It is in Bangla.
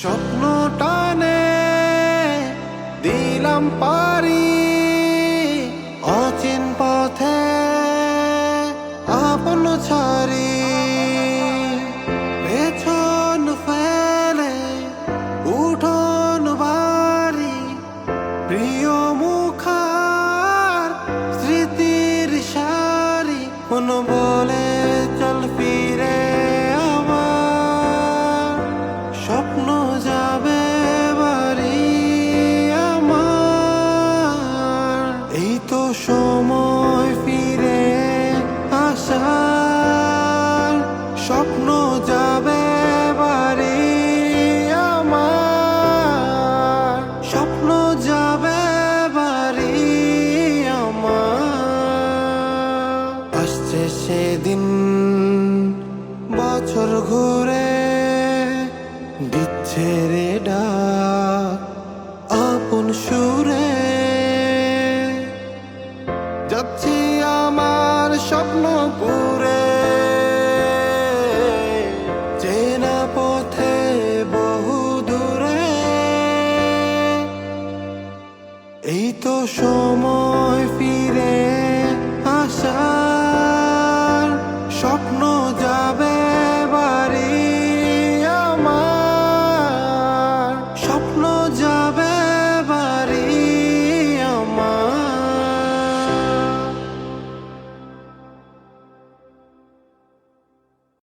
স্বপ্ন টানে দিলাম পারি অচিন পথে আপন ছাড়ি পেছন ফেলে উঠোন বাড়ি প্রিয় মুখার স্মৃতির সারি কোন বলে চল ফিরে আমার স্বপ্ন যাবে বাড়ি আমার এই তো সময় ফিরে আসার স্বপ্ন যাবে বাড়ি আমার স্বপ্ন যাবে বাড়ি আমার আসছে সেদিন বছর ঘুরে দিচ্ছে রে ডাক আপন সুরে যাচ্ছি আমার স্বপ্ন পুরে চেনা পথে বহু দূরে এই তো সময়